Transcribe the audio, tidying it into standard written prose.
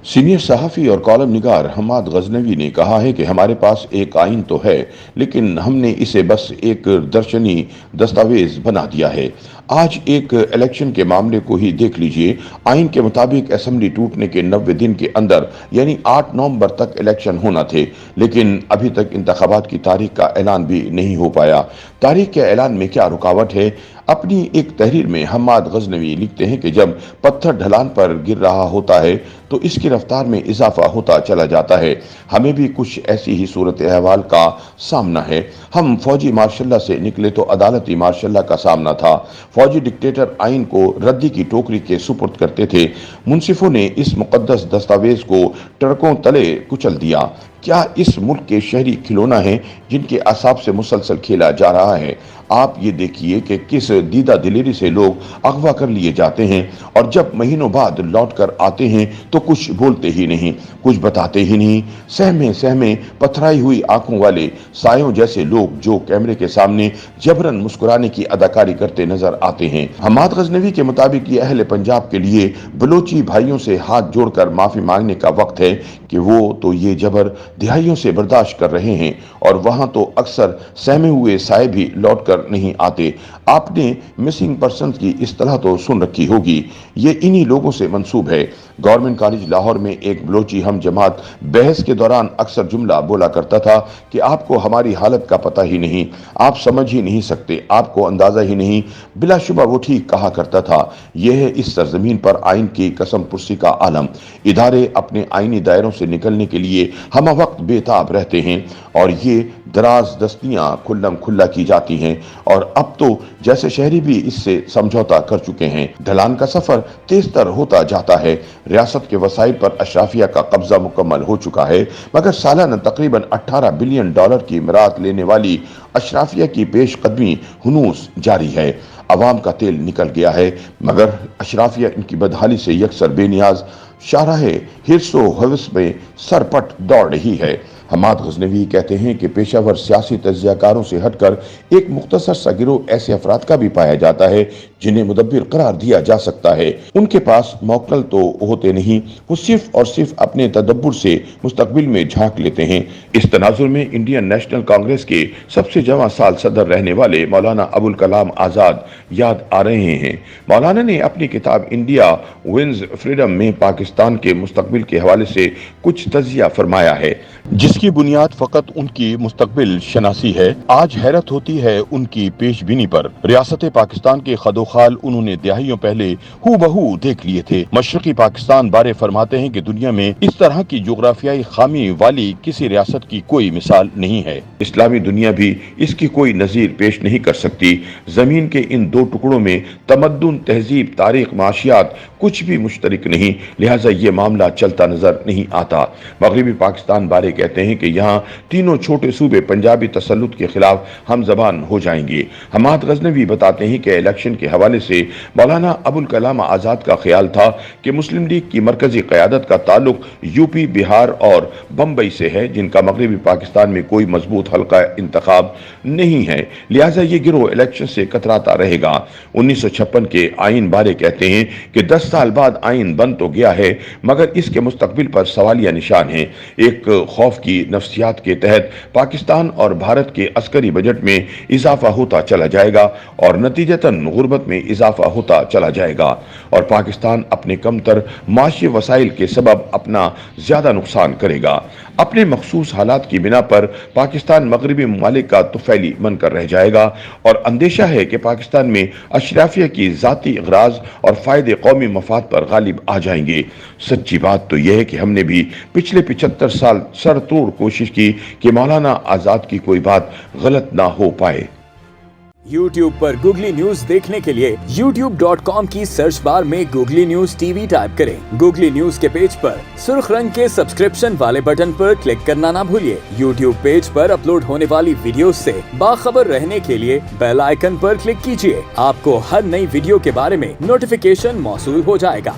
Senior सहाफ़ी और column निगार हम्माद गज़नवी ने कहा है कि हमारे पास एक आइन तो है, लेकिन हमने इसे बस एक दर्शनी दस्तावेज बना दिया है। आज एक इलेक्शन के मामले को ही देख लीजिए। आइन के मुताबिक असेंबली टूटने के 90 दिन के अंदर यानी 8 नवंबर तक इलेक्शन होना थे, लेकिन अभी तक इंतखाबात की तारीख का ऐलान भी नहीं हो पाया। तारीख के ऐलान में क्या रुकावट है? अपनी एक तहरीर में हम्माद गज़नवी लिखते हैं कि जब पत्थर ढलान पर गिर रहा होता है तो इसकी रफ्तार में इजाफा होता चला जाता है। हमें भी कुछ ऐसी ही सूरत अहवाल का सामना है। हम फौजी मार्शल्ला से निकले तो अदालती मार्शल्ला का सामना था। फौजी डिक्टेटर आइन को रद्दी की टोकरी के सुपुर्द करते थे। मुंसिफों ने इस मुकद्दस दस्तावेज को टड़कों तले कुचल दिया। क्या इस मुल्क के शहरी खिलौना हैं जिनके असाब से मुसलसल खेला जा रहा है? आप ये देखिए कि किस दीदा दिलेरी से लोग अगवा कर लिए जाते हैं और जब महीनों बाद लौट कर आते हैं तो कुछ बोलते ही नहीं, कुछ बताते ही नहीं। सहमे सहमे पथराई हुई आंखों वाले सायों जैसे लोग जो कैमरे के सामने जबरन मुस्कुराने की अदाकारी करते नजर आते हैं। हम्माद गज़नवी के मुताबिक ये अहले पंजाब के लिए बलोची भाइयों से हाथ जोड़कर माफी मांगने का वक्त है कि वो तो ये जबर दिहाइयों से बर्दाश्त कर रहे हैं और वहां तो अक्सर सहमे हुए साए भी लौट कर नहीं आते। आपने मिसिंग पर्सन की इस्तेलाह तो सुन रखी होगी। ये इन्हीं लोगों से मंसूब है। गवर्नमेंट कॉलेज लाहौर में एक बलोची हम जमात बहस के दौरान अक्सर जुमला बोला करता था कि आपको हमारी हालत का पता ही नहीं, आप समझ ही नहीं सकते, आपको अंदाजा ही नहीं। बिलाशुबा वो ठीक कहा करता था। यह है इस सरजमीन पर आइन की कसम पुरसी का आलम। इदारे अपने आइनी दायरों से निकलने के लिए हम वक्त बेताब रहते हैं और ये दराज दस्तियां खुल्लम खुल्ला की जाती हैं और अब तो जैसे शहरी भी इससे समझौता कर चुके हैं। ढलान का सफर तेज तर होता जाता है। रियासत के वसाइल पर अशराफिया का कब्जा मुकम्मल हो चुका है, मगर सालाना तकरीबन 18 बिलियन डॉलर की इमरात लेने वाली अशराफिया की पेशकदमी हुनूस जारी है। अवाम का तेल निकल गया है, मगर अशराफिया इनकी बदहाली से यकसर बेनियाज शाहराहे हिर्सो हवस में सरपट दौड़ रही है। हम्माद गज़नवी कहते हैं कि पेशावर सियासी तज्ज़ियाकारों से हटकर एक मुख्तसर सा गिरोह ऐसे अफराद का भी पाया जाता है जिन्हें मुदब्बिर करार दिया जा सकता है। उनके पास मौक्कल तो होते नहीं, वो सिर्फ और सिर्फ अपने तदब्बुर से मुस्तकबिल में झांक लेते हैं। इस तनाजुर में इंडियन नेशनल कांग्रेस के सबसे जवां साल सदर रहने वाले मौलाना अबुल कलाम आज़ाद याद आ रहे हैं। मौलाना ने अपनी किताब इंडिया विंस फ्रीडम में पाकिस्तान के मुस्तकबिल के हवाले से कुछ तज़िया फरमाया है, जिसकी बुनियाद फकत उनकी मुस्तकबिल शनासी है। आज हैरत होती है उनकी पेशबीनी पर। रियासत पाकिस्तान के खदोखाल उन्होंने दिहाइयों पहले हूबहू देख लिए थे। मशरकी पाकिस्तान बारे फरमाते हैं कि दुनिया में इस तरह की जोग्राफियाई खामी वाली किसी रियासत की कोई मिसाल नहीं है। इस्लामी दुनिया भी इसकी कोई नजीर पेश नहीं कर सकती। जमीन के इन दो टुकड़ों में तमद्दुन, तहजीब, तारीख, माशियात कुछ भी मुश्तरक नहीं, लिहाजा ये मामला चलता नजर नहीं आता। मगरबी पाकिस्तान बारे कहते हैं कि यहाँ तीनों छोटे सूबे पंजाबी तसल्लुत के खिलाफ हम जबान हो जाएंगे। हम्माद गज़नवी बताते हैं कि इलेक्शन के हवाले से मौलाना अबुल कलाम आज़ाद का ख्याल था कि मुस्लिम लीग की मरकजी क़यादत का ताल्लुक यूपी, बिहार और बम्बई से है, जिनका मगरबी पाकिस्तान में कोई मजबूत हल्का इंतखाब नहीं है, लिहाजा ये गिरोह इलेक्शन से कतराता रहेगा। 1956 के आइन बारे कहते हैं कि 10 साल बाद आइन बन तो गया है, मगर इसके मुस्तकबिल पर सवालिया निशान है। एक खौफ की नफ्सियात के तहत पाकिस्तान और भारत के अस्करी बजट में इजाफा होता चला जाएगा और नतीजतन गुर्बत में इजाफा होता चला जाएगा और पाकिस्तान अपने कमतर माशी वसाइल के सबब अपना ज्यादा नुकसान करेगा। अपने मखसूस हालात की बिना पर पाकिस्तान मगरबी ममालिक का तुफैली बनकर रह जाएगा और अंदेशा है कि पाकिस्तान में अशराफिया की जाती अगराज और फायदे कौमी मफाद पर गालिब आ जाएंगे। सच्ची बात तो यह है कि हमने भी पिछले 75 साल सर तोड़ कोशिश की कि मौलाना आज़ाद की कोई बात गलत ना हो पाए। YouTube पर गूगली न्यूज देखने के लिए youtube.com की सर्च बार में गूगली न्यूज टीवी टाइप करें। गूगली न्यूज के पेज पर सुर्ख रंग के सब्सक्रिप्शन वाले बटन पर क्लिक करना ना भूलिए। YouTube पेज पर अपलोड होने वाली वीडियोस से बाखबर रहने के लिए बेल आइकन पर क्लिक कीजिए। आपको हर नई वीडियो के बारे में नोटिफिकेशन मौसूल हो जाएगा।